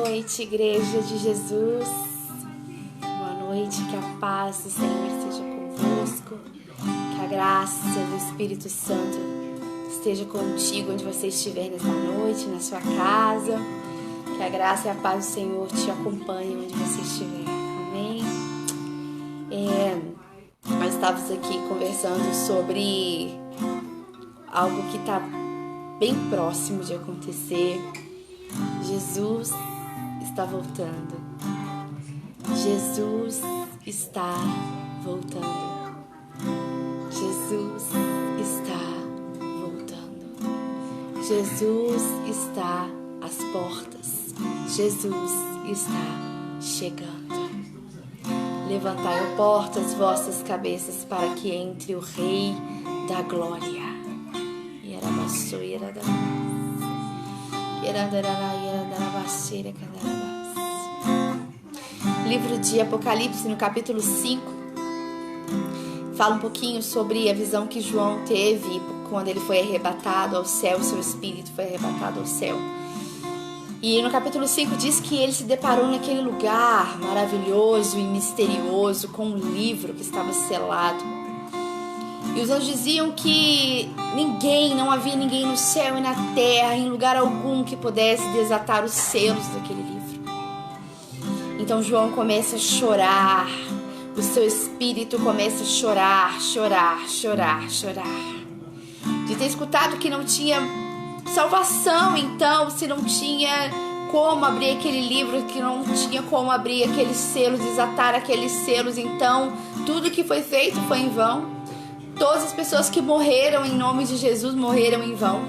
noite, Igreja de Jesus. Boa noite, que a paz do Senhor esteja convosco, que a graça do Espírito Santo esteja contigo onde você estiver nesta noite, na sua casa. Que a graça e a paz do Senhor te acompanhem onde você estiver. Amém? Nós estávamos aqui conversando sobre algo que está bem próximo de acontecer. Jesus está voltando. Jesus está voltando. Jesus está voltando. Jesus está às portas. Jesus está chegando. Levantai, ó portas, vossas cabeças, para que entre o Rei da Glória. Livro de Apocalipse, no capítulo 5, fala um pouquinho sobre a visão que João teve quando ele foi arrebatado ao céu, seu espírito foi arrebatado ao céu. E no capítulo 5 diz que ele se deparou naquele lugar maravilhoso e misterioso com um livro que estava selado. E os anjos diziam que não havia ninguém no céu e na terra, em lugar algum, que pudesse desatar os selos daquele livro. Então João começa a chorar, o seu espírito começa a chorar. De ter escutado que não tinha salvação, então, se não tinha como abrir aquele livro, que não tinha como abrir aqueles selos, desatar aqueles selos, então tudo que foi feito foi em vão. Todas as pessoas que morreram em nome de Jesus morreram em vão.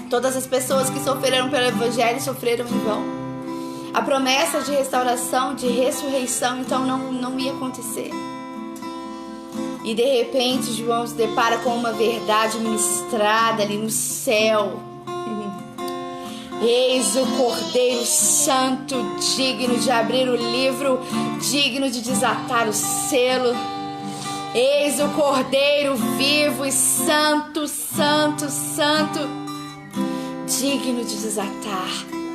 Todas as pessoas que sofreram pelo Evangelho sofreram em vão. A promessa de restauração, de ressurreição, então não ia acontecer. E de repente João se depara com uma verdade ministrada ali no céu. Eis o Cordeiro Santo, digno de abrir o livro, digno de desatar o selo. Eis o Cordeiro vivo e santo, digno de desatar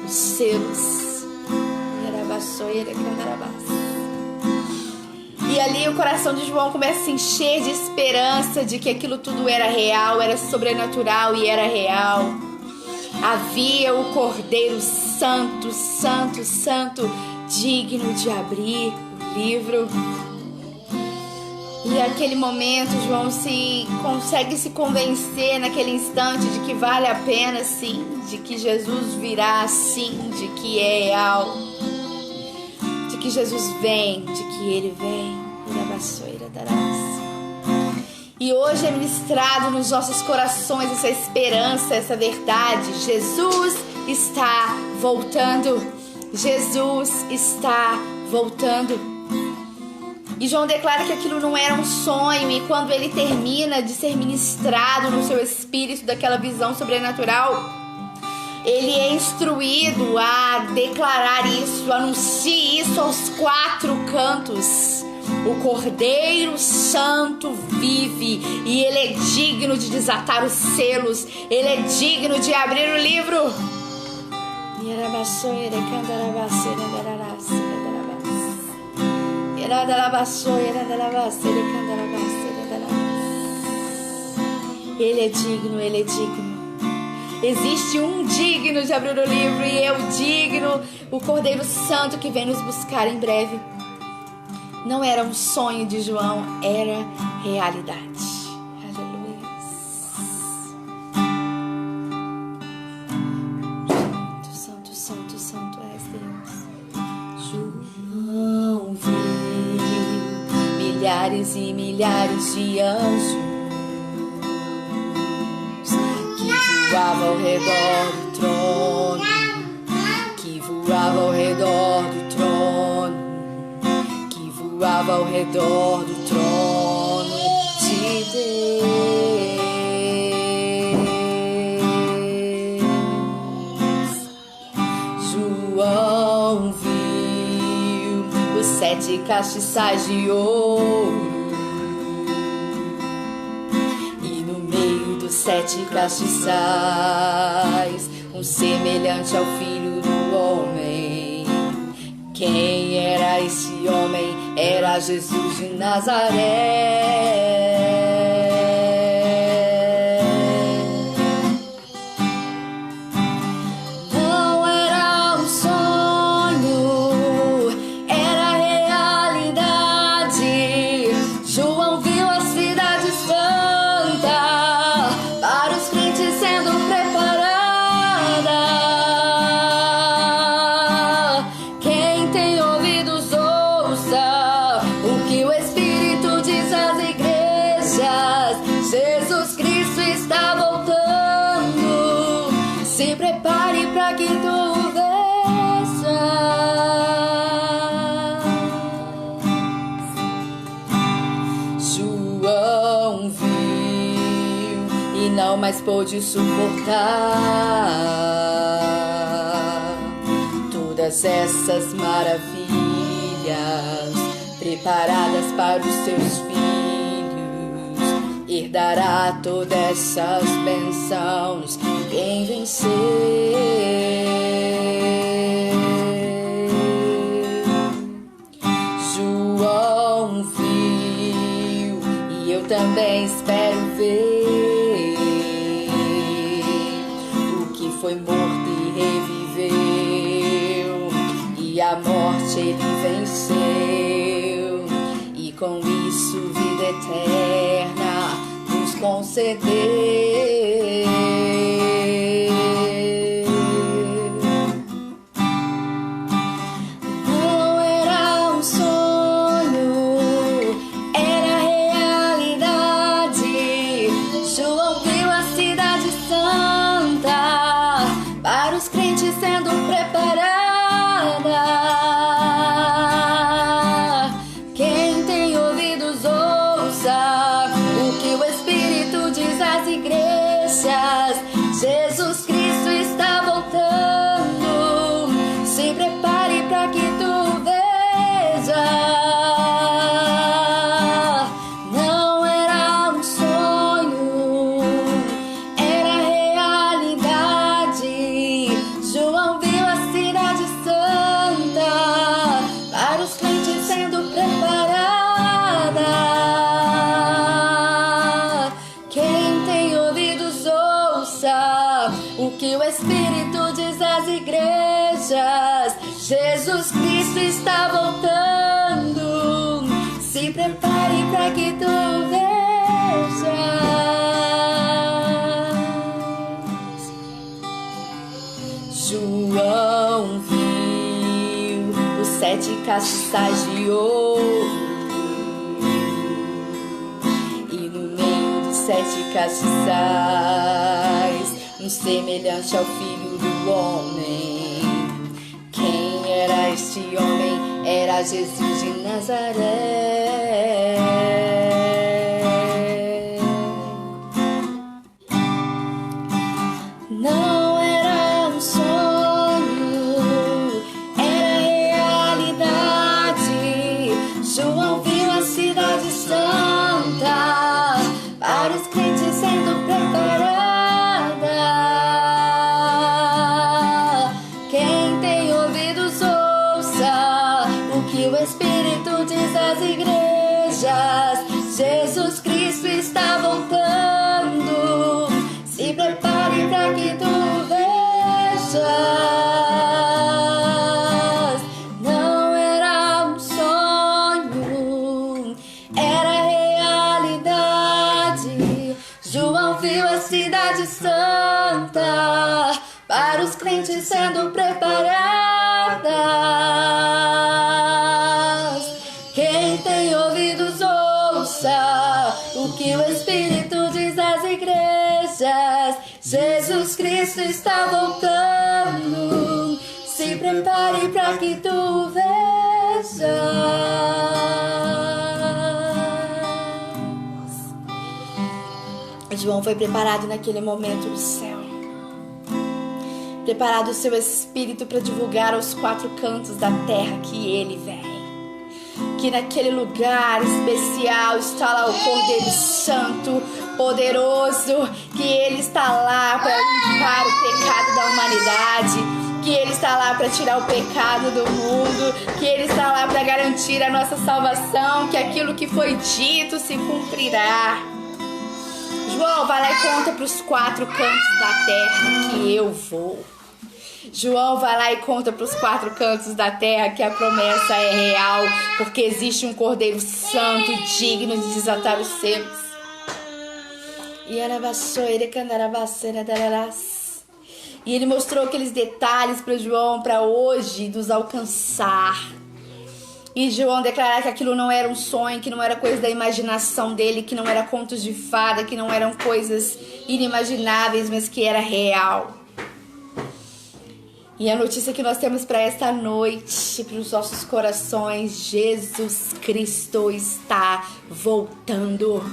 os selos. E ali o coração de João começa a se encher de esperança de que aquilo tudo era real, era sobrenatural e era real. Havia o Cordeiro Santo, digno de abrir o livro. E naquele momento João consegue se convencer naquele instante de que vale a pena sim, de que Jesus virá sim, de que é real, de que Jesus vem, de que Ele vem. E hoje é ministrado nos nossos corações essa esperança, essa verdade. Jesus está voltando. Jesus está voltando. E João declara que aquilo não era um sonho, e quando ele termina de ser ministrado no seu espírito daquela visão sobrenatural, ele é instruído a declarar isso, anuncie isso aos 4 cantos. O Cordeiro Santo vive e ele é digno de desatar os selos, ele é digno de abrir o livro. Ele é digno, ele é digno. Existe um digno de abrir o livro e é o digno, o Cordeiro Santo que vem nos buscar em breve. Não era um sonho de João, era realidade. Aleluia. Santo és Deus. João viu milhares e milhares de anjos que voavam ao redor do trono, que voavam ao redor do trono, voava ao redor do trono de Deus. João viu os 7 castiçais de ouro, e no meio dos 7 castiçais, um semelhante ao Filho do Homem. Quem era esse homem? Era Jesus de Nazaré. Não era um sonho, era realidade. João viu a cidade santa para os crentes sendo preparada. Quem tem ouvidos ouça o que o Espírito diz às igrejas. Jesus Cristo está voltando. Se prepare para que tu vejas. João viu e não mais pôde suportar todas essas maravilhas preparadas para os seus filhos. Herdará todas essas bênçãos quem vencer. João viu e eu também espero ver o que foi morto e reviveu, e a morte ele venceu, e com isso vida eterna nos concedeu. Não era um sonho, era realidade. João viu a cidade santa para os crentes sendo preparada. Quem tem ouvidos ouça o que o Espírito diz às igrejas. Jesus Cristo está voltando. Se prepare para que tu veja. Não era um sonho, era realidade. João viu a cidade santa para os crentes sendo preparada. Quem tem ouvidos ouça o que o Espírito diz às igrejas. Jesus Cristo está voltando. Se prepare para que tu vejas. João viu os 7 castiçais de ouro, e no meio dos 7 castiçais um semelhante ao Filho do Homem. Quem era este homem? Era Jesus de Nazaré. Não era um sonho, era realidade. João viu a cidade santa para os crentes sendo preparada. Quem tem ouvidos ouça o que o Espírito diz às igrejas. Jesus Cristo está voltando. Se prepare para que tu vejas. Não era um sonho, era realidade. João viu a cidade santa para os crentes sendo preparadas. Quem tem ouvidos ouça o que o Espírito diz às igrejas. Jesus Cristo está voltando. Se prepare para que tu vejas. João foi preparado naquele momento do céu. Preparado o seu espírito para divulgar aos 4 cantos da terra que ele vem. Que naquele lugar especial está lá o Cordeiro Santo, poderoso, que ele está lá para limpar o pecado da humanidade, que Ele está lá para tirar o pecado do mundo, que Ele está lá para garantir a nossa salvação, que aquilo que foi dito se cumprirá. João, vai lá e conta para os 4 cantos da terra que eu vou. João, vai lá e conta para os 4 cantos da terra que a promessa é real, porque existe um Cordeiro Santo digno de desatar os selos. E ele mostrou aqueles detalhes para João, para hoje nos alcançar. E João declarar que aquilo não era um sonho, que não era coisa da imaginação dele, que não era contos de fada, que não eram coisas inimagináveis, mas que era real. E a notícia que nós temos para esta noite, para os nossos corações: Jesus Cristo está voltando.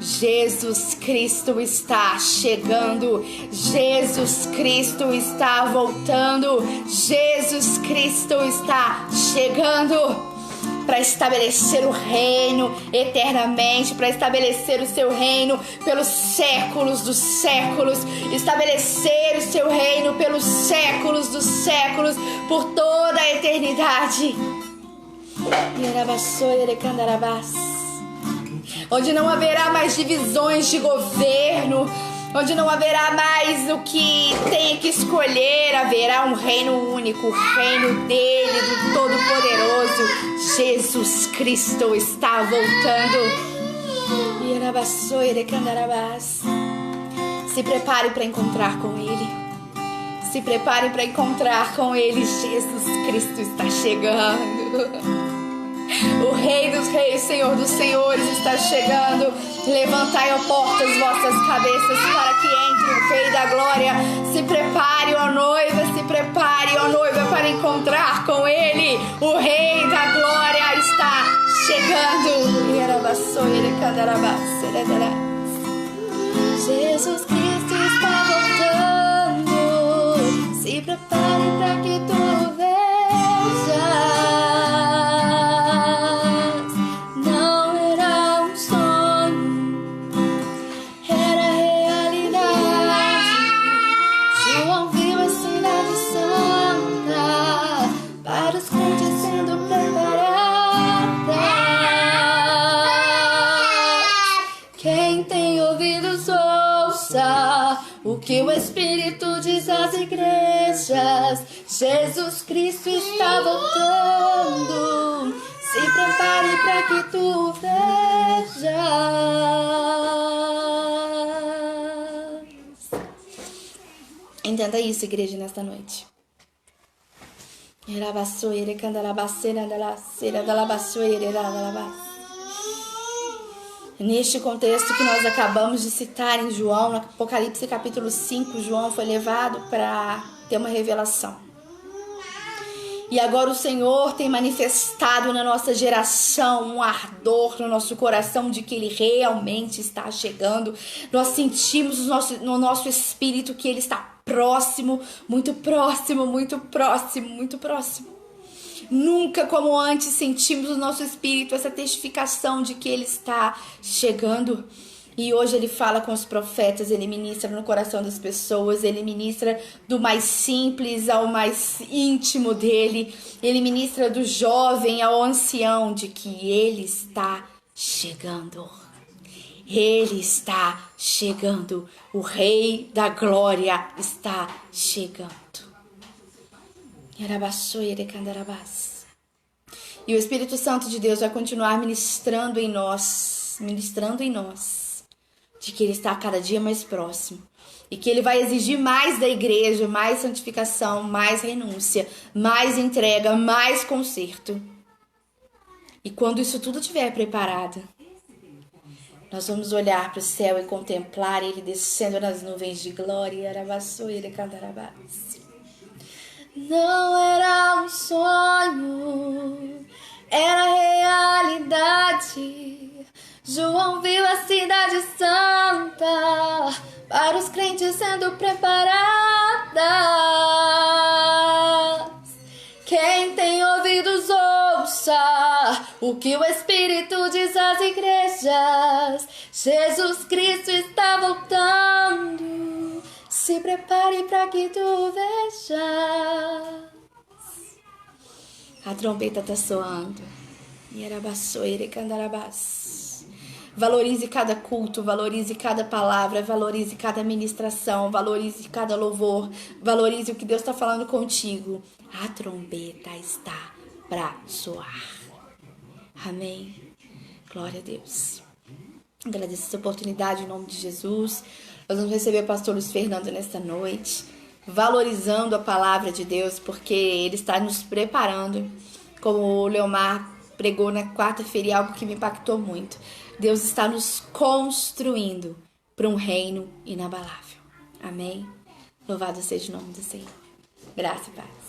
Jesus Cristo está chegando. Jesus Cristo está voltando. Jesus Cristo está chegando para estabelecer o reino eternamente, para estabelecer o seu reino pelos séculos dos séculos, estabelecer o seu reino pelos séculos dos séculos, por toda a eternidade. Onde não haverá mais divisões de governo, onde não haverá mais o que tem que escolher, haverá um reino único, o reino dele, do Todo-Poderoso. Jesus Cristo está voltando. Se prepare para encontrar com Ele. Se prepare para encontrar com Ele. Jesus Cristo está chegando. O Rei dos Reis, Senhor dos Senhores está chegando. Levantai, ó portas, vossas cabeças, para que entre o Rei da Glória. Se prepare, ó noiva, se prepare, ó noiva, para encontrar com Ele. O Rei da Glória está chegando. Jesus Cristo está voltando. Se prepare para que tu vejas. O que o Espírito diz às igrejas: Jesus Cristo está voltando. Se prepare para que tu vejas. Entenda isso, igreja, nesta noite. Neste contexto que nós acabamos de citar em João, no Apocalipse capítulo 5, João foi levado para ter uma revelação. E agora o Senhor tem manifestado na nossa geração um ardor no nosso coração de que Ele realmente está chegando. Nós sentimos no nosso espírito que Ele está próximo, muito próximo, muito próximo, muito próximo. Nunca como antes sentimos no nosso espírito essa testificação de que Ele está chegando. E hoje Ele fala com os profetas, Ele ministra no coração das pessoas, Ele ministra do mais simples ao mais íntimo dele, Ele ministra do jovem ao ancião de que Ele está chegando. Ele está chegando. O Rei da Glória está chegando. E o Espírito Santo de Deus vai continuar ministrando em nós, de que Ele está cada dia mais próximo. E que Ele vai exigir mais da igreja, mais santificação, mais renúncia, mais entrega, mais conserto. E quando isso tudo estiver preparado, nós vamos olhar para o céu e contemplar Ele descendo nas nuvens de glória. Não era um sonho, era realidade. João viu a cidade santa para os crentes sendo preparadas. Quem tem ouvidos ouça o que o Espírito diz às igrejas. Jesus Cristo está voltando. Se prepare para que tu vejas. A trombeta está soando. Valorize cada culto, valorize cada palavra, valorize cada ministração, valorize cada louvor, valorize o que Deus está falando contigo. A trombeta está para soar. Amém. Glória a Deus. Agradeço essa oportunidade em nome de Jesus. Nós vamos receber o pastor Luiz Fernando nesta noite, valorizando a palavra de Deus, porque ele está nos preparando, como o Leomar pregou na quarta-feira, algo que me impactou muito. Deus está nos construindo para um reino inabalável. Amém? Louvado seja o nome do Senhor. Graça e paz.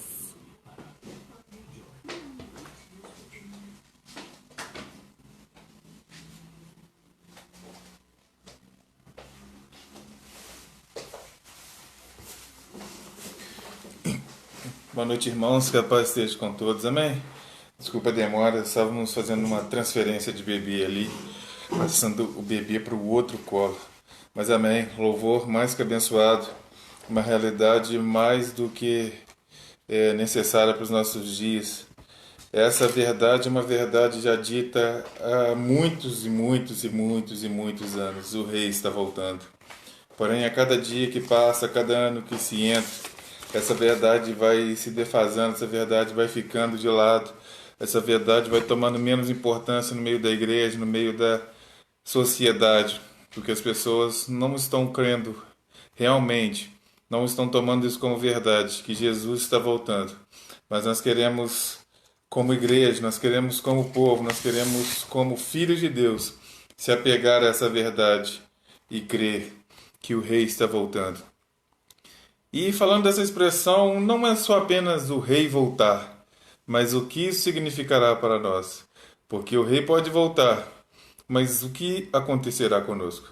Boa noite, irmãos. Que a paz esteja com todos. Amém? Desculpa a demora, estávamos fazendo uma transferência de bebê ali, passando o bebê para o outro colo. Mas amém, louvor mais que abençoado, uma realidade mais do que necessária para os nossos dias. Essa verdade é uma verdade já dita há muitos anos. O Rei está voltando. Porém, a cada dia que passa, a cada ano que se entra, essa verdade vai se defasando, essa verdade vai ficando de lado, essa verdade vai tomando menos importância no meio da igreja, no meio da sociedade, porque as pessoas não estão crendo realmente, não estão tomando isso como verdade, que Jesus está voltando. Mas nós queremos, como igreja, nós queremos como povo, nós queremos como filhos de Deus, se apegar a essa verdade e crer que o Rei está voltando. E falando dessa expressão, não é só apenas o Rei voltar, mas o que isso significará para nós. Porque o Rei pode voltar, mas o que acontecerá conosco?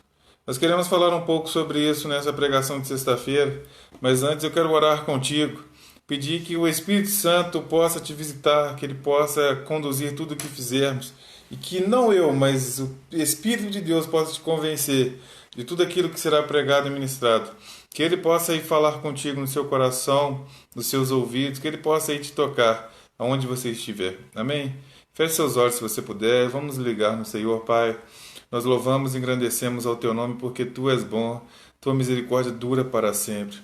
Nós queremos falar um pouco sobre isso nessa pregação de sexta-feira, mas antes eu quero orar contigo, pedir que o Espírito Santo possa te visitar, que ele possa conduzir tudo o que fizermos, e que não eu, mas o Espírito de Deus possa te convencer de tudo aquilo que será pregado e ministrado. Que Ele possa ir falar contigo no seu coração, nos seus ouvidos, que Ele possa ir te tocar aonde você estiver. Amém? Feche seus olhos se você puder. Vamos ligar no Senhor, Pai. Nós louvamos e engrandecemos ao Teu nome porque Tu és bom. Tua misericórdia dura para sempre.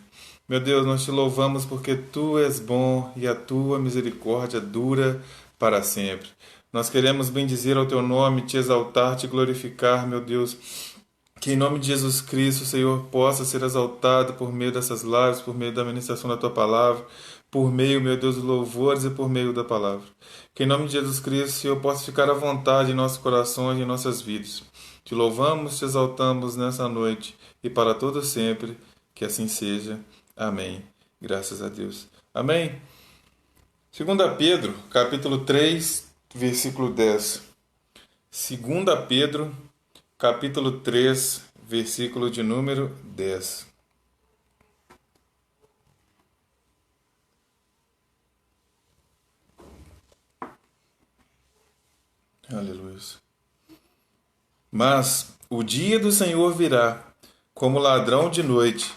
Meu Deus, nós Te louvamos porque Tu és bom e a Tua misericórdia dura para sempre. Nós queremos bendizer ao Teu nome, Te exaltar, Te glorificar, meu Deus. Que em nome de Jesus Cristo, o Senhor possa ser exaltado por meio dessas lives, por meio da ministração da Tua Palavra, por meio, meu Deus, dos louvores e por meio da Palavra. Que em nome de Jesus Cristo, o Senhor possa ficar à vontade em nossos corações e em nossas vidas. Te louvamos, Te exaltamos nessa noite e para todo sempre, que assim seja. Amém. Graças a Deus. Amém. 2 Pedro, capítulo 3, versículo 10. 2 Pedro, capítulo 3, versículo de número 10. Aleluia. Mas o dia do Senhor virá, como ladrão de noite,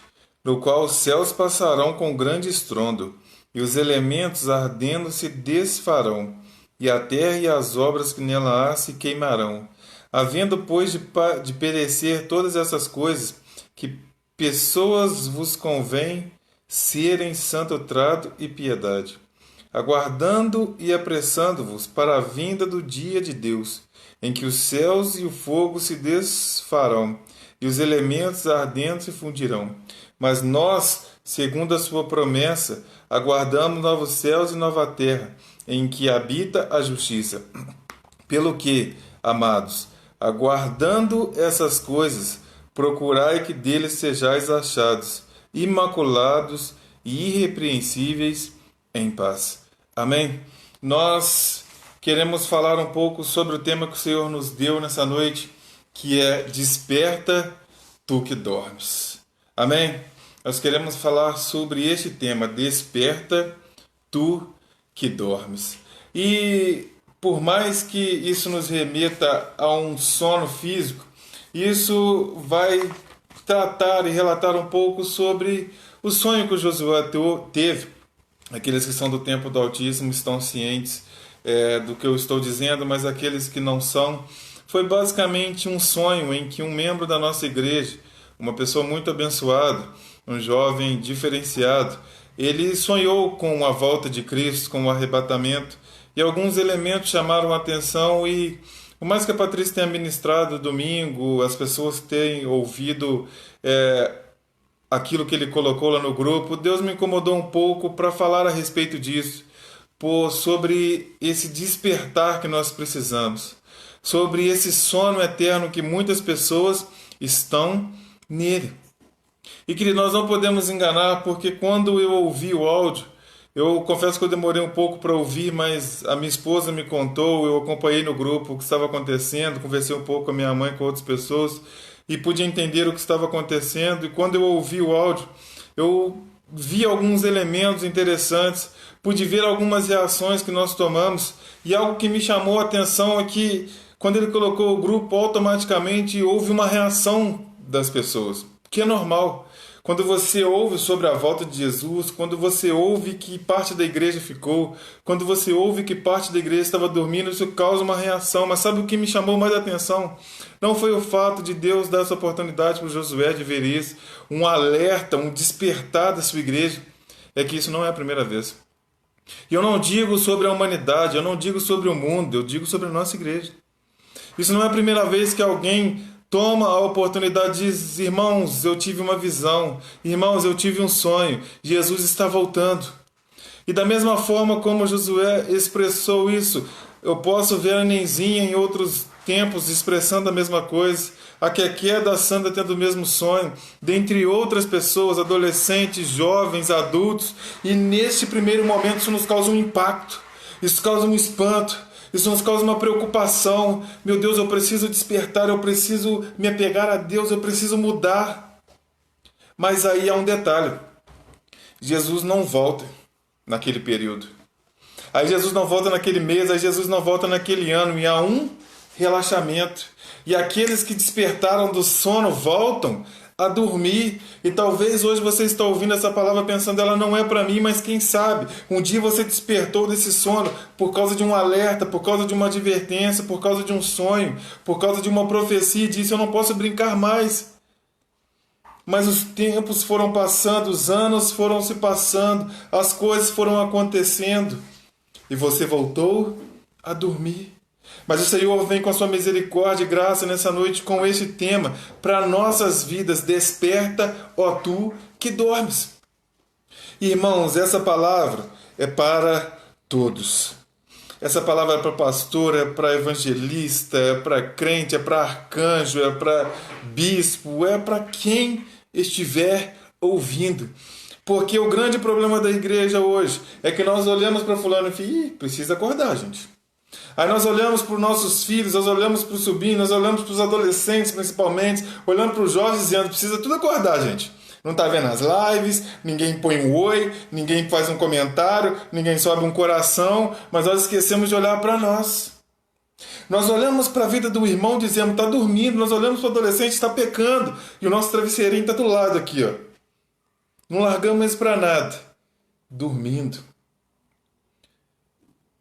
no qual os céus passarão com grande estrondo, e os elementos ardendo se desfarão, e a terra e as obras que nela há se queimarão. Havendo, pois, de perecer todas essas coisas, que pessoas vos convém serem santo trato e piedade, aguardando e apressando-vos para a vinda do dia de Deus, em que os céus e o fogo se desfarão, e os elementos ardentes se fundirão. Mas nós, segundo a sua promessa, aguardamos novos céus e nova terra, em que habita a justiça. Pelo que, amados, aguardando essas coisas, procurai que deles sejais achados, imaculados e irrepreensíveis em paz. Amém? Nós queremos falar um pouco sobre o tema que o Senhor nos deu nessa noite, que é Desperta, tu que dormes. Amém? Nós queremos falar sobre este tema, Desperta, tu que dormes. E por mais que isso nos remeta a um sono físico, isso vai tratar e relatar um pouco sobre O sonho que o Josué teve, aqueles que são do tempo do Altíssimo estão cientes do que eu estou dizendo, mas aqueles que não são, foi basicamente um sonho em que um membro da nossa igreja, uma pessoa muito abençoada, um jovem diferenciado, ele sonhou com a volta de Cristo, com o arrebatamento, e alguns elementos chamaram a atenção e, por mais que a Patrícia tenha ministrado domingo, as pessoas tenham ouvido aquilo que ele colocou lá no grupo, Deus me incomodou um pouco para falar a respeito disso, sobre esse despertar que nós precisamos, sobre esse sono eterno que muitas pessoas estão nele. E que nós não podemos enganar, porque quando eu ouvi o áudio, eu confesso que eu demorei um pouco para ouvir, mas a minha esposa me contou, eu acompanhei no grupo o que estava acontecendo, conversei um pouco com a minha mãe, com outras pessoas, e pude entender o que estava acontecendo. E quando eu ouvi o áudio, eu vi alguns elementos interessantes, pude ver algumas reações que nós tomamos, e algo que me chamou a atenção é que quando ele colocou o grupo, automaticamente houve uma reação das pessoas, que é normal. Quando você ouve sobre a volta de Jesus, quando você ouve que parte da igreja ficou, quando você ouve que parte da igreja estava dormindo, isso causa uma reação. Mas sabe o que me chamou mais a atenção? Não foi o fato de Deus dar essa oportunidade para o Josué de ver isso, um alerta, um despertar da sua igreja, é que isso não é a primeira vez. E eu não digo sobre a humanidade, eu não digo sobre o mundo, eu digo sobre a nossa igreja. Isso não é a primeira vez que alguém toma a oportunidade e diz: irmãos, eu tive uma visão, irmãos, eu tive um sonho, Jesus está voltando. E da mesma forma como Josué expressou isso, eu posso ver a Nenzinha em outros tempos expressando a mesma coisa, a Keké da Sandra tendo o mesmo sonho, dentre outras pessoas, adolescentes, jovens, adultos, e neste primeiro momento isso nos causa um impacto, isso causa um espanto, isso nos causa uma preocupação. Meu Deus, eu preciso despertar, eu preciso me apegar a Deus, eu preciso mudar. Mas aí há um detalhe: Jesus não volta naquele período. Aí Jesus não volta naquele mês, aí Jesus não volta naquele ano, e há um relaxamento. E aqueles que despertaram do sono voltam a dormir. E talvez hoje você está ouvindo essa palavra pensando: ela não é para mim, mas quem sabe um dia você despertou desse sono por causa de um alerta, por causa de uma advertência, por causa de um sonho, por causa de uma profecia, e disse: eu não posso brincar mais. Mas os tempos foram passando, os anos foram se passando, as coisas foram acontecendo, e você voltou a dormir. Mas o Senhor vem com a sua misericórdia e graça nessa noite com este tema para nossas vidas: desperta, ó tu que dormes. Irmãos, essa palavra é para todos. Essa palavra é para pastor, é para evangelista, é para crente, é para arcanjo, é para bispo, é para quem estiver ouvindo. Porque o grande problema da igreja hoje é que nós olhamos para fulano e falamos: precisa acordar, gente. Aí nós olhamos para os nossos filhos, nós olhamos para os sobrinhos, nós olhamos para os adolescentes principalmente, olhando para os jovens dizendo: precisa tudo acordar, gente. Não está vendo as lives, ninguém põe um oi, ninguém faz um comentário, ninguém sobe um coração, mas nós esquecemos de olhar para nós. Nós olhamos para a vida do irmão dizendo: está dormindo. Nós olhamos para o adolescente, está pecando, e o nosso travesseirinho está do lado aqui, ó. Não largamos isso para nada. Dormindo.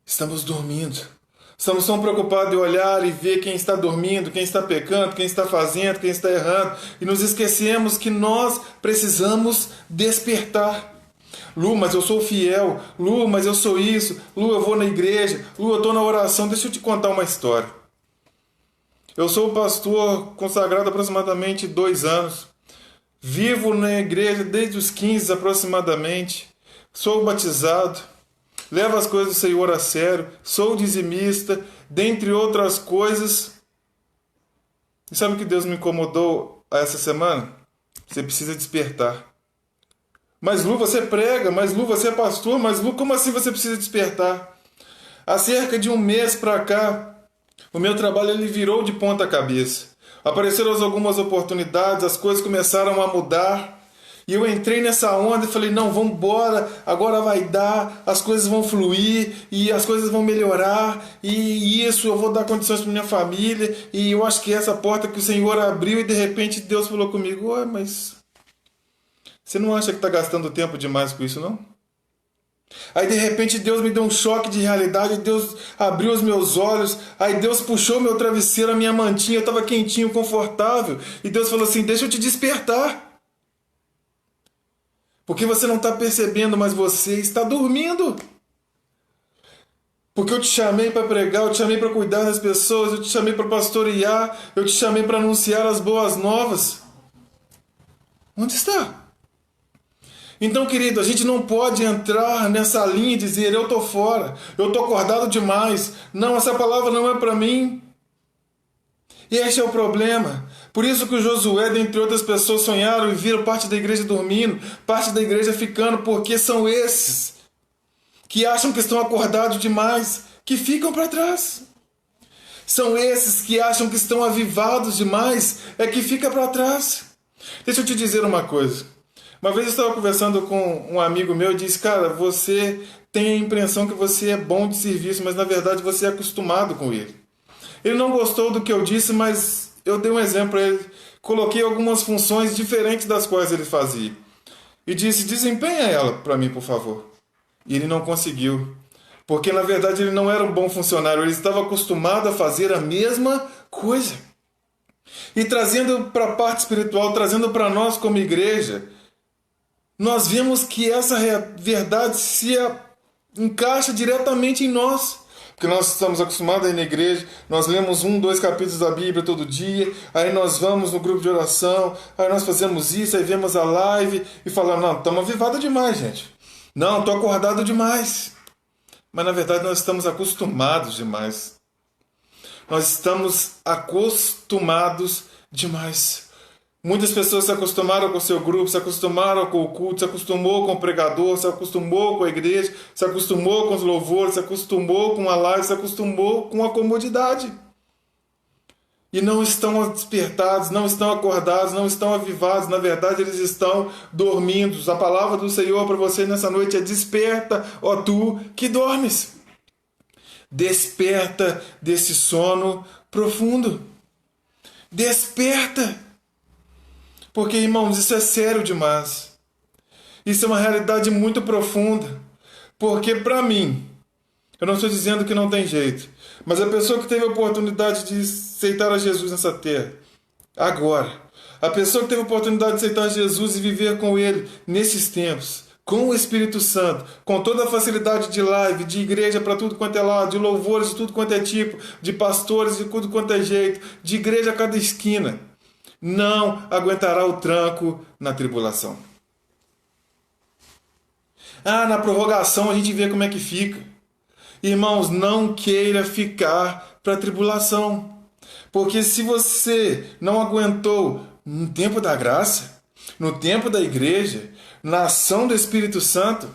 Estamos dormindo. Estamos tão preocupados em olhar e ver quem está dormindo, quem está pecando, quem está fazendo, quem está errando. E nos esquecemos que nós precisamos despertar. Lu, mas eu sou fiel. Lu, mas eu sou isso. Lu, eu vou na igreja. Lu, eu estou na oração. Deixa eu te contar uma história. Eu sou pastor consagrado há aproximadamente 2 anos. Vivo na igreja desde os 15 aproximadamente. Sou batizado. Levo as coisas do Senhor a sério, sou dizimista, dentre outras coisas. E sabe o que Deus me incomodou essa semana? Você precisa despertar. Mas Lu, você prega, mas Lu, você é pastor, mas Lu, como assim você precisa despertar? Há cerca de 1 mês para cá, o meu trabalho ele virou de ponta cabeça. Apareceram algumas oportunidades, as coisas começaram a mudar. E eu entrei nessa onda e falei: não, vamos embora, agora vai dar, as coisas vão fluir e as coisas vão melhorar, e isso eu vou dar condições para minha família, e eu acho que essa porta que o Senhor abriu, e de repente Deus falou comigo: mas Você não acha que está gastando tempo demais com isso, não? Aí de repente Deus me deu um choque de realidade, Deus abriu os meus olhos, aí Deus puxou meu travesseiro, a minha mantinha, eu estava quentinho, confortável, e Deus falou assim, deixa eu te despertar. Porque você não está percebendo, mas você está dormindo. Porque eu te chamei para pregar, eu te chamei para cuidar das pessoas, eu te chamei para pastorear, eu te chamei para anunciar as boas novas. Onde está? Então, querido, a gente não pode entrar nessa linha e dizer, eu estou fora, eu estou acordado demais. Não, essa palavra não é para mim. E este é o problema. Por isso que o Josué, dentre outras pessoas, sonharam e viram parte da igreja dormindo, parte da igreja ficando, porque são esses que acham que estão acordados demais, que ficam para trás. São esses que acham que estão avivados demais, é que fica para trás. Deixa eu te dizer uma coisa. Uma vez eu estava conversando com um amigo meu e disse, cara, você tem a impressão que você é bom de serviço, mas na verdade você é acostumado com ele. Ele não gostou do que eu disse, mas eu dei um exemplo para ele. Coloquei algumas funções diferentes das quais ele fazia. E disse, desempenha ela para mim, por favor. E ele não conseguiu. Porque na verdade ele não era um bom funcionário, ele estava acostumado a fazer a mesma coisa. E trazendo para a parte espiritual, trazendo para nós como igreja, nós vemos que essa verdade se encaixa diretamente em nós. Porque nós estamos acostumados a ir na igreja, nós lemos 1, 2 capítulos da Bíblia todo dia, aí nós vamos no grupo de oração, aí nós fazemos isso, aí vemos a live e falamos, não, estamos avivados demais, gente. Não, estou acordado demais. Mas na verdade nós estamos acostumados demais. Nós estamos acostumados demais. Muitas pessoas se acostumaram com o seu grupo, se acostumaram com o culto, se acostumou com o pregador, se acostumou com a igreja, se acostumou com os louvores, se acostumou com a live, se acostumou com a comodidade. E não estão despertados, não estão acordados, não estão avivados. Na verdade, eles estão dormindo. A palavra do Senhor para você nessa noite é desperta, ó tu que dormes. Desperta desse sono profundo. Desperta. Porque, irmãos, isso é sério demais. Isso é uma realidade muito profunda. Porque, para mim, eu não estou dizendo que não tem jeito, mas a pessoa que teve a oportunidade de aceitar a Jesus nessa terra, agora, a pessoa que teve a oportunidade de aceitar Jesus e viver com Ele nesses tempos, com o Espírito Santo, com toda a facilidade de live, de igreja para tudo quanto é lado, de louvores de tudo quanto é tipo, de pastores de tudo quanto é jeito, de igreja a cada esquina, não aguentará o tranco na tribulação. Na prorrogação a gente vê como é que fica. Irmãos, não queira ficar para a tribulação. Porque se você não aguentou no tempo da graça, no tempo da igreja, na ação do Espírito Santo,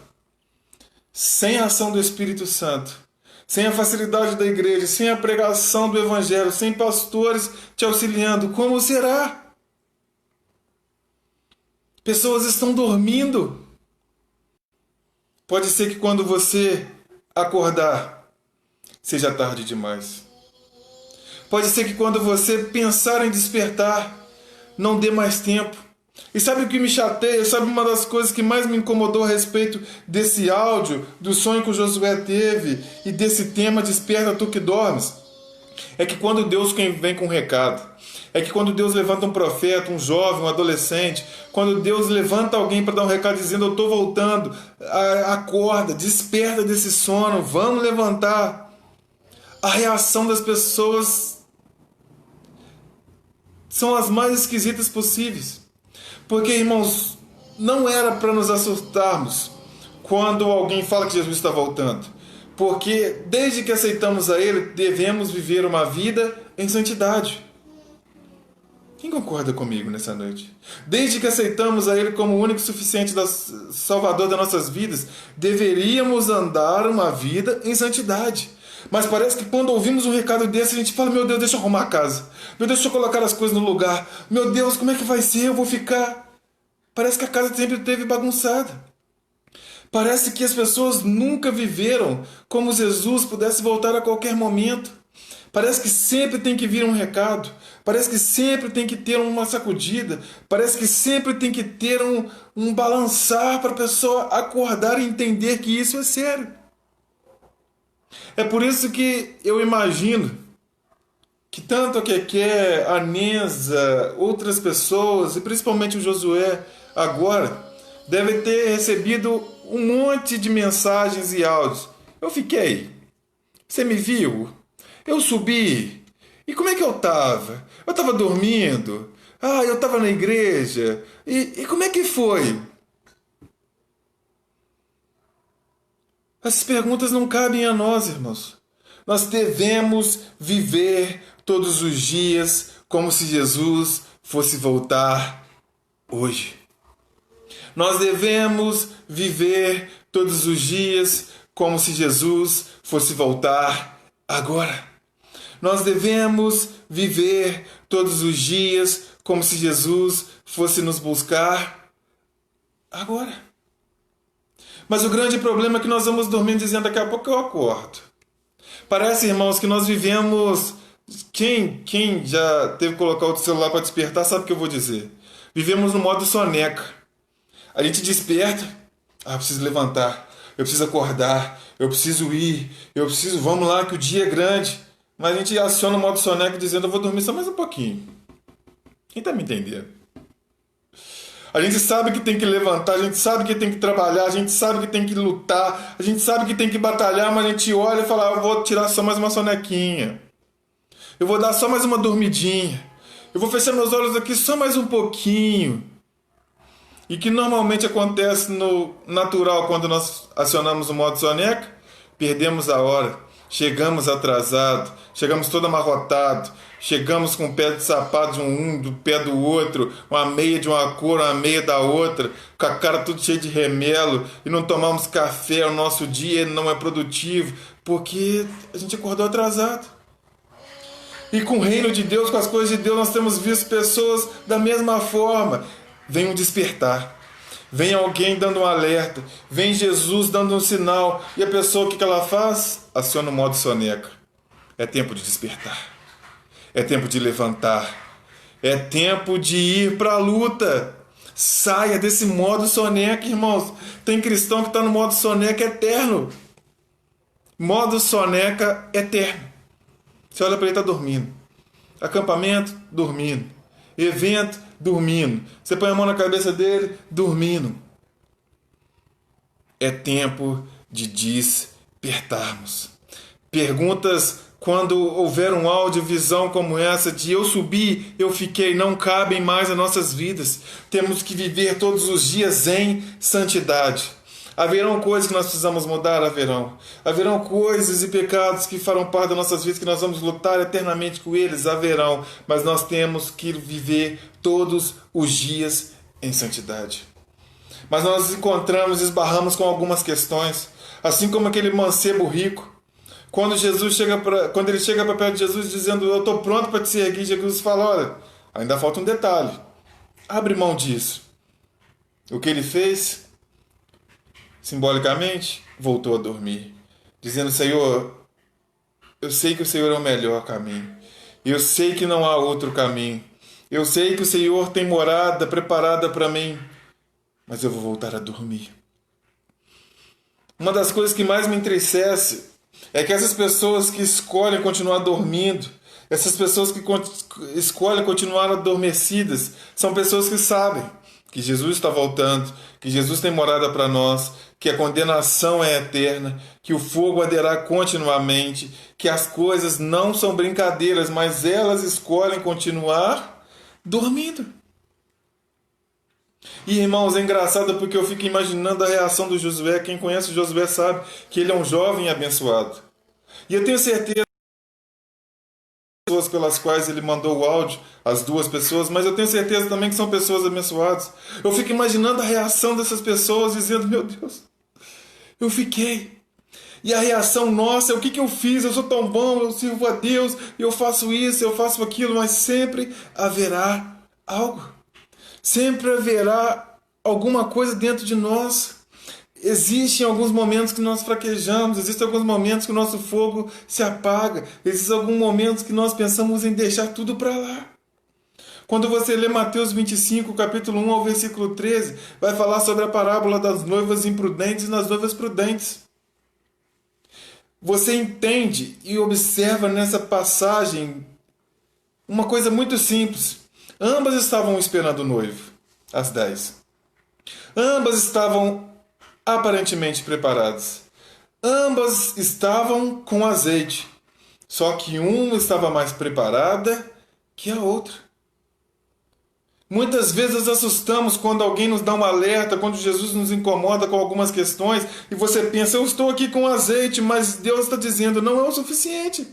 sem a ação do Espírito Santo, sem a facilidade da igreja, sem a pregação do Evangelho, sem pastores te auxiliando, como será? Pessoas estão dormindo. Pode ser que quando você acordar, seja tarde demais. Pode ser que quando você pensar em despertar, não dê mais tempo. E sabe o que me chateia? Sabe uma das coisas que mais me incomodou a respeito desse áudio, do sonho que o Josué teve e desse tema Desperta Tu que Dormes? É que quando Deus vem com um recado, é que quando Deus levanta um profeta, um jovem, um adolescente, quando Deus levanta alguém para dar um recado dizendo eu estou voltando, acorda, desperta desse sono, vamos levantar. A reação das pessoas são as mais esquisitas possíveis. Porque, irmãos, não era para nos assustarmos quando alguém fala que Jesus está voltando. Porque desde que aceitamos a Ele, devemos viver uma vida em santidade. Quem concorda comigo nessa noite? Desde que aceitamos a Ele como o único e suficiente Salvador das nossas vidas, deveríamos andar uma vida em santidade. Mas parece que quando ouvimos um recado desse, a gente fala, meu Deus, deixa eu arrumar a casa. Meu Deus, deixa eu colocar as coisas no lugar. Meu Deus, como é que vai ser? Eu vou ficar... Parece que a casa sempre esteve bagunçada. Parece que as pessoas nunca viveram como Jesus pudesse voltar a qualquer momento. Parece que sempre tem que vir um recado. Parece que sempre tem que ter uma sacudida. Parece que sempre tem que ter um balançar para a pessoa acordar e entender que isso é sério. É por isso que eu imagino que tanto a Keké, a Nenza, outras pessoas, e principalmente o Josué agora, devem ter recebido um monte de mensagens e áudios. Eu fiquei. Você me viu? Eu subi. E como é que eu tava? Eu tava dormindo. Ah, eu tava na igreja. E como é que foi? Essas perguntas não cabem a nós, irmãos. Nós devemos viver todos os dias como se Jesus fosse voltar hoje. Nós devemos viver todos os dias como se Jesus fosse voltar agora. Nós devemos viver todos os dias como se Jesus fosse nos buscar agora. Mas o grande problema é que nós vamos dormindo dizendo daqui a pouco eu acordo. Parece, irmãos, que nós vivemos... Quem já teve que colocar o celular para despertar sabe o que eu vou dizer. Vivemos no modo soneca. A gente desperta, eu preciso levantar, eu preciso acordar, eu preciso ir, vamos lá que o dia é grande. Mas a gente aciona o modo soneca dizendo, eu vou dormir só mais um pouquinho. Quem está me entendendo? A gente sabe que tem que levantar, a gente sabe que tem que trabalhar, a gente sabe que tem que lutar, a gente sabe que tem que batalhar, mas a gente olha e fala, eu vou tirar só mais uma sonequinha. Eu vou dar só mais uma dormidinha. Eu vou fechar meus olhos aqui só mais um pouquinho. E que normalmente acontece no natural quando nós acionamos o modo soneca, perdemos a hora, chegamos atrasado, chegamos todo amarrotado, chegamos com o pé de sapato de do pé do outro, uma meia de uma cor, uma meia da outra, com a cara tudo cheia de remelo, e não tomamos café, o nosso dia não é produtivo, porque a gente acordou atrasado. E com o reino de Deus, com as coisas de Deus, nós temos visto pessoas da mesma forma. Vem um despertar, vem alguém dando um alerta, vem Jesus dando um sinal, e a pessoa o que ela faz? Aciona o modo soneca. É tempo de despertar, é tempo de levantar, é tempo de ir para a luta. Saia desse modo soneca, irmãos. Tem cristão que está no modo soneca eterno. Modo soneca eterno. Você olha para ele, está dormindo. Acampamento, dormindo. Evento, dormindo. Você põe a mão na cabeça dele, dormindo. É tempo de despertarmos. Perguntas quando houver um áudio, visão como essa de eu subi, eu fiquei, não cabem mais nas nossas vidas. Temos que viver todos os dias em santidade. Haverão coisas que nós precisamos mudar? Haverão. Haverão coisas e pecados que farão parte das nossas vidas, que nós vamos lutar eternamente com eles? Haverão. Mas nós temos que viver todos os dias em santidade. Mas nós encontramos, esbarramos com algumas questões. Assim como aquele mancebo rico. Quando ele chega para perto de Jesus dizendo, eu estou pronto para te seguir, Jesus fala, olha, ainda falta um detalhe. Abre mão disso. O que ele fez? Simbolicamente, voltou a dormir, dizendo, Senhor, eu sei que o Senhor é o melhor caminho, eu sei que não há outro caminho, eu sei que o Senhor tem morada preparada para mim, mas eu vou voltar a dormir. Uma das coisas que mais me entristece é que essas pessoas que escolhem continuar dormindo, essas pessoas que escolhem continuar adormecidas, são pessoas que sabem que Jesus está voltando, que Jesus tem morada para nós, que a condenação é eterna, que o fogo arderá continuamente, que as coisas não são brincadeiras, mas elas escolhem continuar dormindo. E irmãos, é engraçado porque eu fico imaginando a reação do Josué. Quem conhece o Josué sabe que ele é um jovem abençoado. E eu tenho certeza pelas quais ele mandou o áudio, as duas pessoas, mas eu tenho certeza também que são pessoas abençoadas. Eu fico imaginando a reação dessas pessoas dizendo, meu Deus, eu fiquei. E a reação nossa, o que eu fiz? Eu sou tão bom, eu sirvo a Deus, eu faço isso, eu faço aquilo, mas sempre haverá algo. Sempre haverá alguma coisa dentro de nós. Existem alguns momentos que nós fraquejamos, existem alguns momentos que o nosso fogo se apaga, existem alguns momentos que nós pensamos em deixar tudo para lá. Quando você lê Mateus 25, capítulo 1 ao versículo 13, vai falar sobre a parábola das noivas imprudentes e das noivas prudentes. Você entende e observa nessa passagem uma coisa muito simples. Ambas estavam esperando o noivo, às 10. Ambas estavam aparentemente preparadas. Ambas estavam com azeite. Só que uma estava mais preparada que a outra. Muitas vezes nos assustamos quando alguém nos dá um alerta, quando Jesus nos incomoda com algumas questões e você pensa, eu estou aqui com azeite, mas Deus está dizendo, não é o suficiente.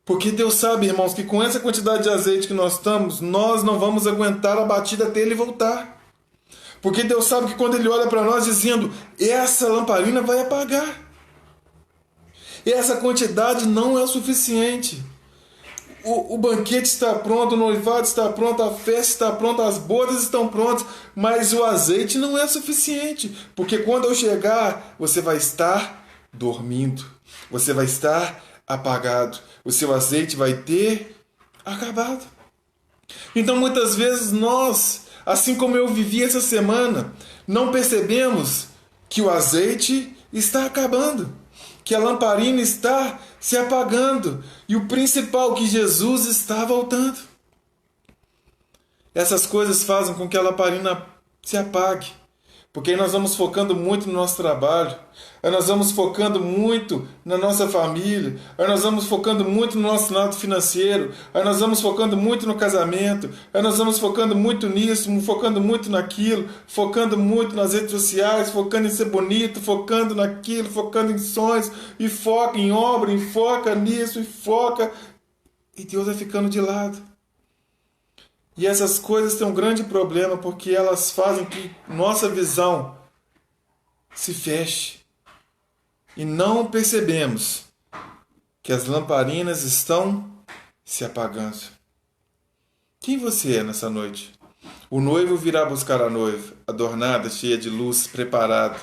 Porque Deus sabe, irmãos, que com essa quantidade de azeite que nós estamos, nós não vamos aguentar a batida até Ele voltar. Porque Deus sabe que quando Ele olha para nós dizendo, essa lamparina vai apagar. Essa quantidade não é o suficiente. O banquete está pronto, o noivado está pronto, a festa está pronta, as bodas estão prontas, mas o azeite não é suficiente, porque quando eu chegar, você vai estar dormindo, você vai estar apagado, o seu azeite vai ter acabado. Então muitas vezes nós, assim como eu vivi essa semana, não percebemos que o azeite está acabando, que a lamparina está se apagando e o principal, que Jesus está voltando. Essas coisas fazem com que a lamparina se apague, porque aí nós vamos focando muito no nosso trabalho, aí nós vamos focando muito na nossa família, aí nós vamos focando muito no nosso lado financeiro, aí nós vamos focando muito no casamento, aí nós vamos focando muito nisso, focando muito naquilo, focando muito nas redes sociais, focando em ser bonito, focando naquilo, focando em sonhos, e foca em obra, e foca nisso, e foca, e Deus vai ficando de lado. E essas coisas têm um grande problema porque elas fazem que nossa visão se feche. E não percebemos que as lamparinas estão se apagando. Quem você é nessa noite? O noivo virá buscar a noiva, adornada, cheia de luz, preparada.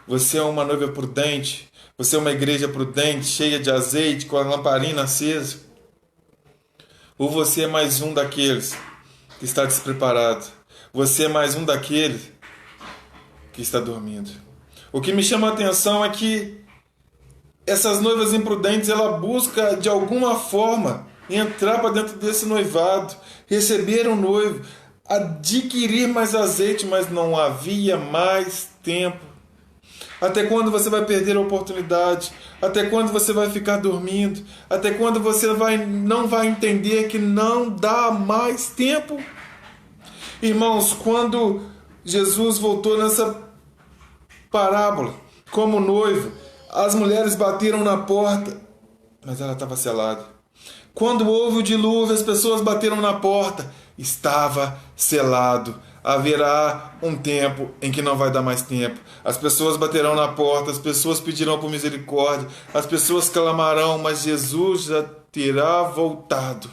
Você é uma noiva prudente. Você é uma igreja prudente, cheia de azeite, com a lamparina acesa. Ou você é mais um daqueles que está despreparado. Você é mais um daqueles que está dormindo. O que me chama a atenção é que essas noivas imprudentes, ela busca de alguma forma entrar para dentro desse noivado, receber um noivo, adquirir mais azeite, mas não havia mais tempo. Até quando você vai perder a oportunidade? Até quando você vai ficar dormindo? Até quando você não vai entender que não dá mais tempo? Irmãos, quando Jesus voltou nessa parábola como noivo, as mulheres bateram na porta, mas ela estava selada. Quando houve o dilúvio, as pessoas bateram na porta, estava selado. Haverá um tempo em que não vai dar mais tempo. As pessoas baterão na porta, as pessoas pedirão por misericórdia, as pessoas clamarão, mas Jesus já terá voltado.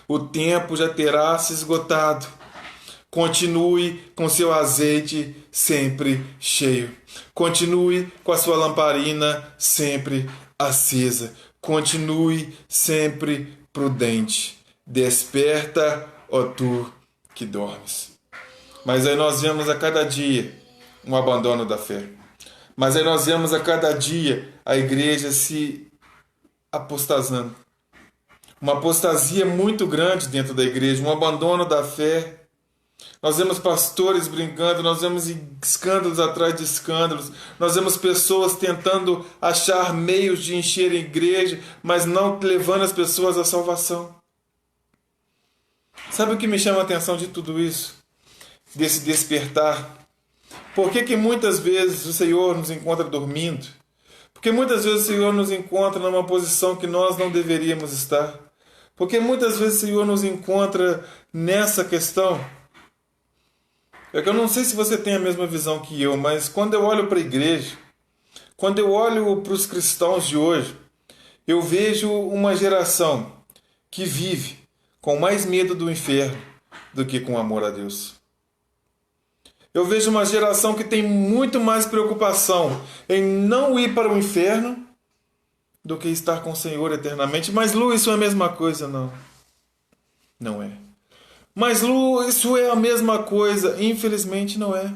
O tempo já terá se esgotado. Continue com seu azeite sempre cheio. Continue com a sua lamparina sempre acesa. Continue sempre prudente. Desperta, ó tu que dormes. Mas aí nós vemos a cada dia um abandono da fé. Mas aí nós vemos a cada dia a igreja se apostasando. Uma apostasia muito grande dentro da igreja, um abandono da fé. Nós vemos pastores brincando, nós vemos escândalos atrás de escândalos, nós vemos pessoas tentando achar meios de encher a igreja, mas não levando as pessoas à salvação. Sabe o que me chama a atenção de tudo isso? Desse despertar? Por que muitas vezes o Senhor nos encontra dormindo? Porque muitas vezes o Senhor nos encontra numa posição que nós não deveríamos estar? Porque muitas vezes o Senhor nos encontra nessa questão? É que eu não sei se você tem a mesma visão que eu, mas quando eu olho para a igreja, quando eu olho para os cristãos de hoje, eu vejo uma geração que vive com mais medo do inferno do que com amor a Deus. Eu vejo uma geração que tem muito mais preocupação em não ir para o inferno do que estar com o Senhor eternamente. Mas, Lu, isso é a mesma coisa? Não. Não é. Mas, Lu, isso é a mesma coisa? Infelizmente, não é.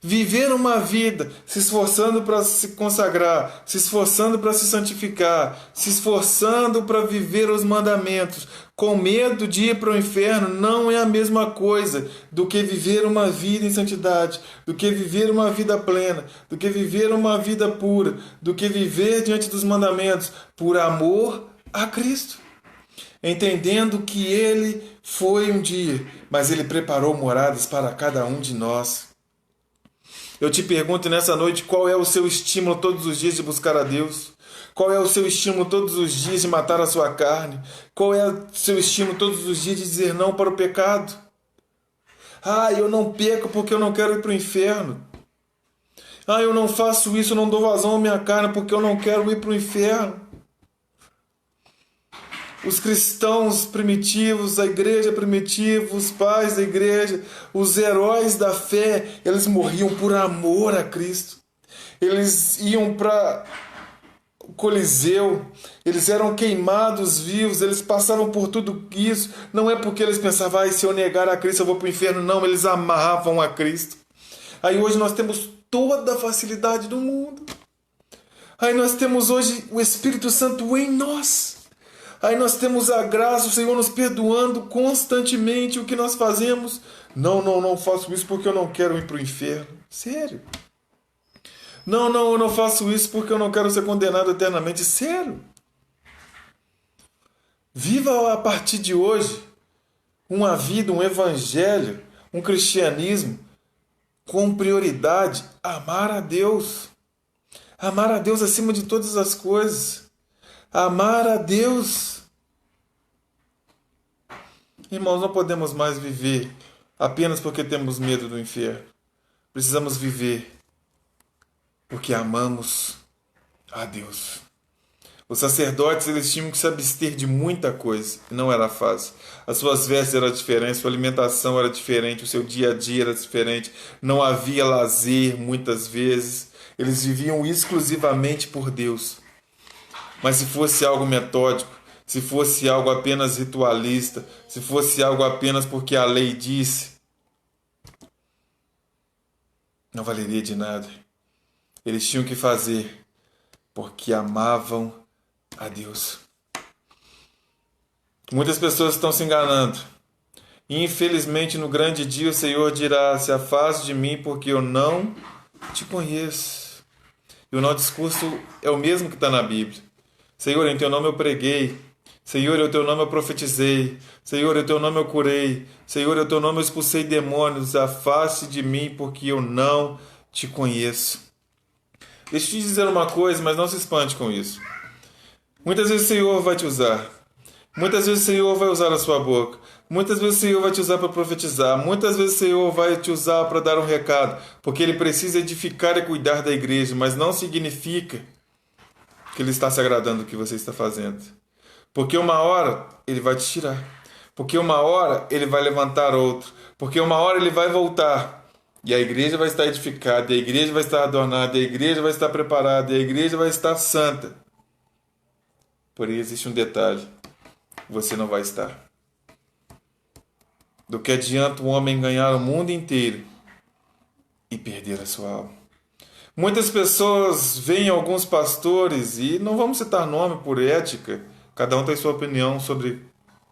Viver uma vida se esforçando para se consagrar, se esforçando para se santificar, se esforçando para viver os mandamentos, com medo de ir para o inferno, não é a mesma coisa do que viver uma vida em santidade, do que viver uma vida plena, do que viver uma vida pura, do que viver diante dos mandamentos por amor a Cristo. Entendendo que Ele foi um dia, mas Ele preparou moradas para cada um de nós. Eu te pergunto nessa noite, qual é o seu estímulo todos os dias de buscar a Deus? Qual é o seu estímulo todos os dias de matar a sua carne? Qual é o seu estímulo todos os dias de dizer não para o pecado? Ah, eu não peco porque eu não quero ir para o inferno. Ah, eu não faço isso, eu não dou vazão à minha carne porque eu não quero ir para o inferno. Os cristãos primitivos, a igreja primitiva, os pais da igreja, os heróis da fé, eles morriam por amor a Cristo. Eles iam para o Coliseu, eles eram queimados vivos, eles passavam por tudo isso. Não é porque eles pensavam, se eu negar a Cristo eu vou para o inferno. Não, eles amavam a Cristo. Aí hoje nós temos toda a facilidade do mundo. Aí nós temos hoje o Espírito Santo em nós. Aí nós temos a graça, o Senhor nos perdoando constantemente o que nós fazemos. Não faço isso porque eu não quero ir para o inferno. Sério. Não, eu não faço isso porque eu não quero ser condenado eternamente. Sério. Viva a partir de hoje uma vida, um evangelho, um cristianismo com prioridade, amar a Deus. Amar a Deus acima de todas as coisas. Amar a Deus. Irmãos, não podemos mais viver apenas porque temos medo do inferno. Precisamos viver porque amamos a Deus. Os sacerdotes, eles tinham que se abster de muita coisa. Não era fácil. As suas vestes eram diferentes, sua alimentação era diferente, o seu dia a dia era diferente. Não havia lazer muitas vezes. Eles viviam exclusivamente por Deus. Mas se fosse algo metódico, se fosse algo apenas ritualista, se fosse algo apenas porque a lei disse, não valeria de nada. Eles tinham que fazer porque amavam a Deus. Muitas pessoas estão se enganando. E infelizmente no grande dia o Senhor dirá, se afaste de mim porque eu não te conheço. E o nosso discurso é o mesmo que está na Bíblia. Senhor, em teu nome eu preguei. Senhor, em teu nome eu profetizei. Senhor, em teu nome eu curei. Senhor, em teu nome eu expulsei demônios. Afaste de mim, porque eu não te conheço. Deixa eu te dizer uma coisa, mas não se espante com isso. Muitas vezes o Senhor vai te usar. Muitas vezes o Senhor vai usar a sua boca. Muitas vezes o Senhor vai te usar para profetizar. Muitas vezes o Senhor vai te usar para dar um recado. Porque Ele precisa edificar e cuidar da igreja. Mas não significa que Ele está se agradando do que você está fazendo. Porque uma hora Ele vai te tirar. Porque uma hora Ele vai levantar outro. Porque uma hora Ele vai voltar. E a igreja vai estar edificada. E a igreja vai estar adornada. E a igreja vai estar preparada. E a igreja vai estar santa. Porém existe um detalhe. Você não vai estar. Do que adianta o homem ganhar o mundo inteiro e perder a sua alma? Muitas pessoas veem alguns pastores, e não vamos citar nome por ética, cada um tem sua opinião sobre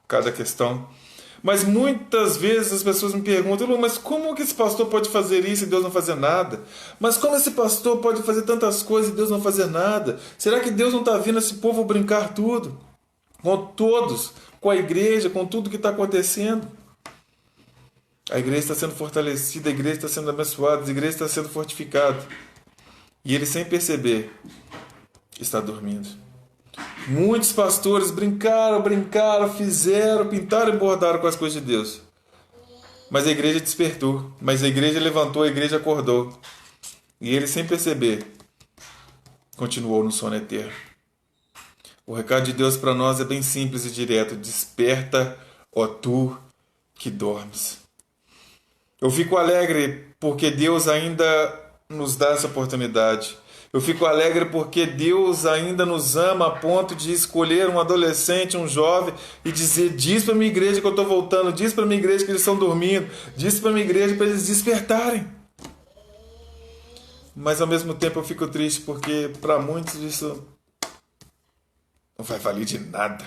cada questão, mas muitas vezes as pessoas me perguntam, mas como que esse pastor pode fazer isso e Deus não fazer nada? Mas como esse pastor pode fazer tantas coisas e Deus não fazer nada? Será que Deus não está vendo esse povo brincar tudo? Com todos, com a igreja, com tudo que está acontecendo? A igreja está sendo fortalecida, a igreja está sendo abençoada, a igreja está sendo fortificada. E ele, sem perceber, está dormindo. Muitos pastores brincaram, fizeram, pintaram e bordaram com as coisas de Deus. Mas a igreja despertou, mas a igreja levantou, a igreja acordou. E ele, sem perceber, continuou no sono eterno. O recado de Deus para nós é bem simples e direto. Desperta, ó tu que dormes. Eu fico alegre porque Deus ainda nos dá essa oportunidade. Eu fico alegre porque Deus ainda nos ama a ponto de escolher um adolescente, um jovem e dizer: diz para minha igreja que eu estou voltando, diz para minha igreja que eles estão dormindo, diz para minha igreja para eles despertarem. Mas ao mesmo tempo eu fico triste porque para muitos isso não vai valer de nada.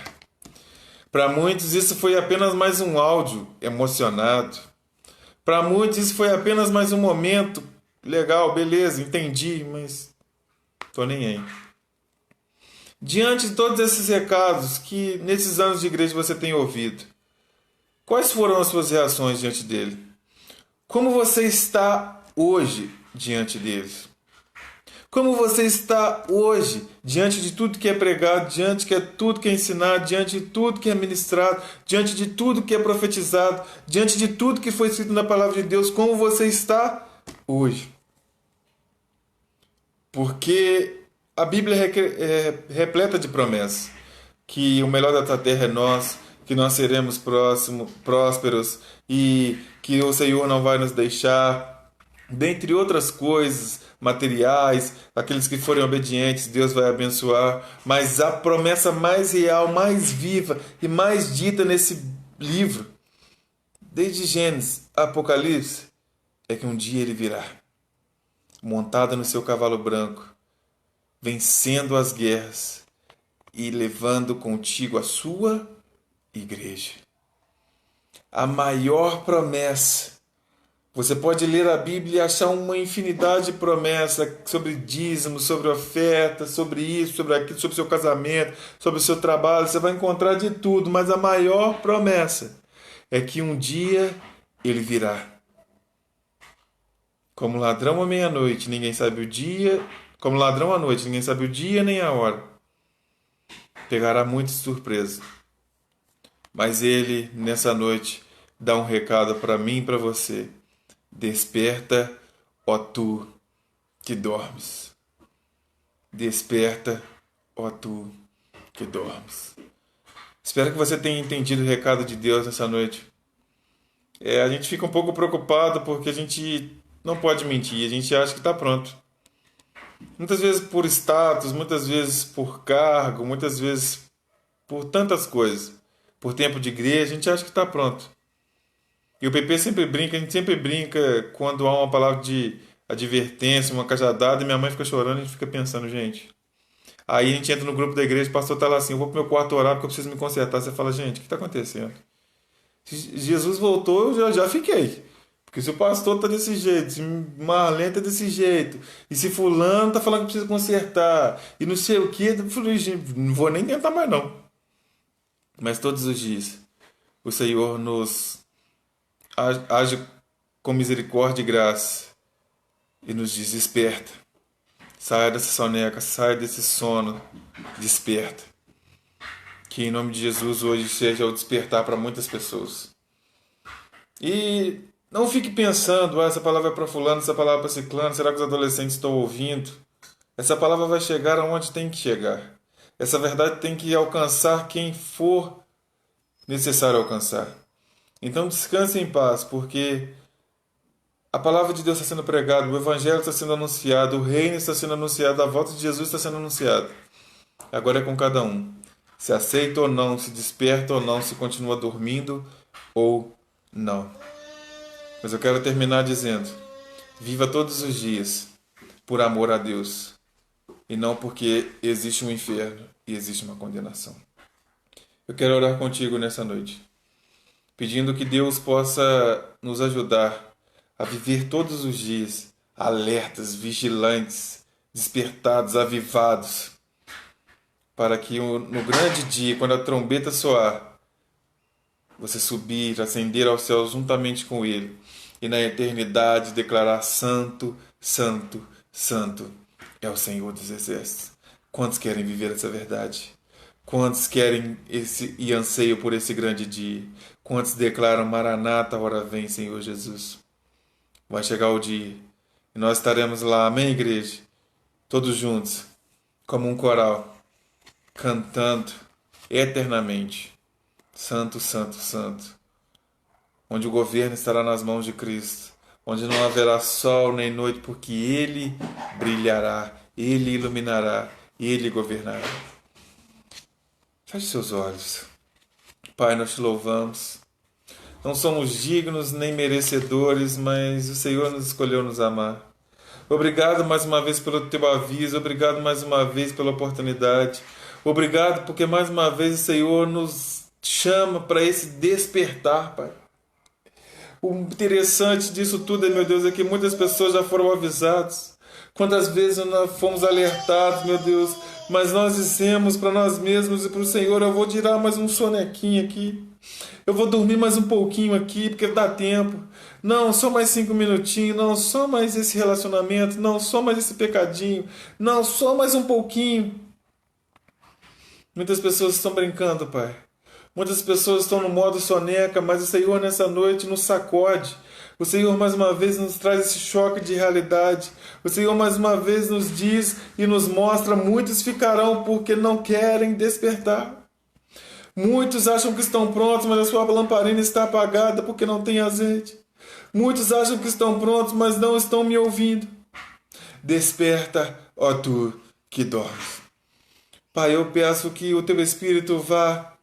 Para muitos isso foi apenas mais um áudio emocionado. Para muitos isso foi apenas mais um momento legal, beleza, entendi, mas tô nem aí. Diante de todos esses recados que nesses anos de igreja você tem ouvido, quais foram as suas reações diante dele? Como você está hoje diante deles? Como você está hoje diante de tudo que é pregado, diante de tudo que é ensinado, diante de tudo que é ministrado, diante de tudo que é profetizado, diante de tudo que foi escrito na palavra de Deus? Como você está hoje? Porque a Bíblia é repleta de promessas, que o melhor da terra é nós, que nós seremos prósperos e que o Senhor não vai nos deixar, dentre outras coisas materiais, aqueles que forem obedientes, Deus vai abençoar. Mas a promessa mais real, mais viva e mais dita nesse livro, desde Gênesis a Apocalipse, é que um dia ele virá, montado no seu cavalo branco, vencendo as guerras e levando contigo a sua igreja. A maior promessa. Você pode ler a Bíblia e achar uma infinidade de promessas sobre dízimo, sobre oferta, sobre isso, sobre aquilo, sobre o seu casamento, sobre o seu trabalho. Você vai encontrar de tudo, mas a maior promessa é que um dia ele virá. Como ladrão à meia-noite, ninguém sabe o dia. Como ladrão à noite, ninguém sabe o dia nem a hora. Pegará muitos de surpresa. Mas ele, nessa noite, dá um recado para mim e para você. Desperta, ó tu que dormes. Desperta, ó tu que dormes. Espero que você tenha entendido o recado de Deus nessa noite. A gente fica um pouco preocupado porque a gente não pode mentir, a gente acha que está pronto. Muitas vezes por status, muitas vezes por cargo, muitas vezes por tantas coisas. Por tempo de igreja, a gente acha que está pronto. E o PP sempre brinca, a gente sempre brinca quando há uma palavra de advertência, uma cajadada, e minha mãe fica chorando e a gente fica pensando, gente. Aí a gente entra no grupo da igreja, o pastor está lá assim: eu vou pro meu quarto orar porque eu preciso me consertar. Você fala: gente, o que está acontecendo? Se Jesus voltou, eu já fiquei. Porque se o pastor está desse jeito, se Marlene está desse jeito, e se fulano está falando que precisa consertar, e não sei o que, eu falei: gente, não vou nem tentar mais não. Mas todos os dias o Senhor nos age com misericórdia e graça e nos diz: desperta, saia dessa soneca, saia desse sono, desperta. Que em nome de Jesus hoje seja o despertar para muitas pessoas. E não fique pensando: essa palavra é para fulano, essa palavra é para ciclano, será que os adolescentes estão ouvindo? Essa palavra vai chegar aonde tem que chegar. Essa verdade tem que alcançar quem for necessário alcançar. Então descanse em paz, porque a palavra de Deus está sendo pregada, o Evangelho está sendo anunciado, o reino está sendo anunciado, a volta de Jesus está sendo anunciada. Agora é com cada um. Se aceita ou não, se desperta ou não, se continua dormindo ou não. Mas eu quero terminar dizendo: viva todos os dias por amor a Deus e não porque existe um inferno e existe uma condenação. Eu quero orar contigo nessa noite, pedindo que Deus possa nos ajudar a viver todos os dias alertas, vigilantes, despertados, avivados, para que no grande dia, quando a trombeta soar, você subir, ascender aos céus juntamente com Ele e na eternidade declarar: santo, santo, santo é o Senhor dos Exércitos. Quantos querem viver essa verdade? Quantos querem e anseiam por esse grande dia? Quantos declaram: Maranata, ora vem, Senhor Jesus? Vai chegar o dia e nós estaremos lá, amém, igreja? Todos juntos, como um coral, cantando eternamente: Santo, Santo, Santo. Onde o governo estará nas mãos de Cristo, onde não haverá sol nem noite, porque Ele brilhará, Ele iluminará, Ele governará. Feche seus olhos. Pai, nós te louvamos. Não somos dignos nem merecedores, mas o Senhor nos escolheu nos amar. Obrigado mais uma vez pelo teu aviso, obrigado mais uma vez pela oportunidade. Obrigado porque mais uma vez o Senhor nos chama para esse despertar, Pai. O interessante disso tudo, meu Deus, é que muitas pessoas já foram avisadas. Quantas vezes nós fomos alertados, meu Deus, mas nós dissemos para nós mesmos e para o Senhor: eu vou tirar mais um sonequinho aqui. Eu vou dormir mais um pouquinho aqui, porque dá tempo. Não, só mais 5 minutinhos. Não, só mais esse relacionamento. Não, só mais esse pecadinho. Não, só mais um pouquinho. Muitas pessoas estão brincando, Pai. Muitas pessoas estão no modo soneca, mas o Senhor nessa noite nos sacode. O Senhor mais uma vez nos traz esse choque de realidade. O Senhor mais uma vez nos diz e nos mostra: muitos ficarão porque não querem despertar. Muitos acham que estão prontos, mas a sua lamparina está apagada porque não tem azeite. Muitos acham que estão prontos, mas não estão me ouvindo. Desperta, ó tu que dormes. Pai, eu peço que o teu Espírito vá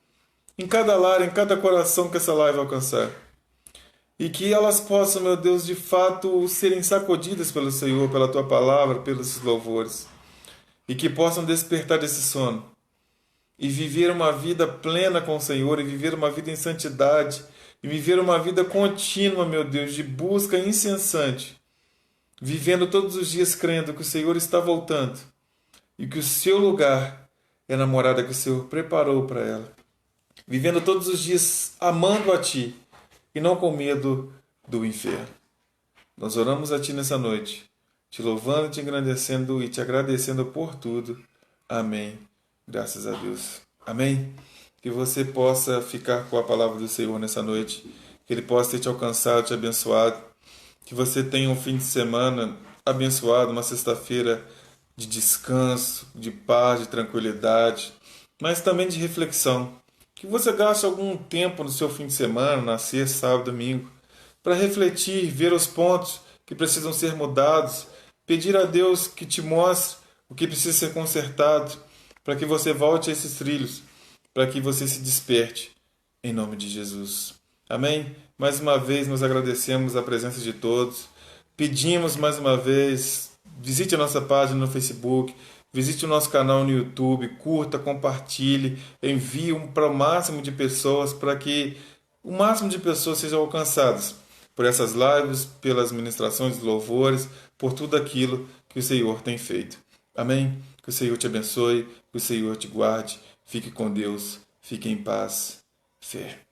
em cada lar, em cada coração que essa live alcançar. E que elas possam, meu Deus, de fato serem sacudidas pelo Senhor, pela tua palavra, pelos louvores. E que possam despertar desse sono. E viver uma vida plena com o Senhor, e viver uma vida em santidade, e viver uma vida contínua, meu Deus, de busca incessante, vivendo todos os dias crendo que o Senhor está voltando e que o seu lugar é na morada que o Senhor preparou para ela, vivendo todos os dias amando a Ti e não com medo do inferno. Nós oramos a Ti nessa noite, te louvando, te engrandecendo e te agradecendo por tudo. Amém. Graças a Deus. Amém? Que você possa ficar com a palavra do Senhor nessa noite. Que Ele possa ter te alcançado, te abençoado. Que você tenha um fim de semana abençoado, uma sexta-feira de descanso, de paz, de tranquilidade, mas também de reflexão. Que você gaste algum tempo no seu fim de semana, na sexta, sábado, domingo, para refletir, ver os pontos que precisam ser mudados, pedir a Deus que te mostre o que precisa ser consertado, para que você volte a esses trilhos, para que você se desperte, em nome de Jesus. Amém? Mais uma vez nós agradecemos a presença de todos, pedimos mais uma vez, visite a nossa página no Facebook, visite o nosso canal no YouTube, curta, compartilhe, envie para o máximo de pessoas, para que o máximo de pessoas sejam alcançadas por essas lives, pelas ministrações de louvores, por tudo aquilo que o Senhor tem feito. Amém? Que o Senhor te abençoe, que o Senhor te guarde. Fique com Deus, fique em paz. Fé.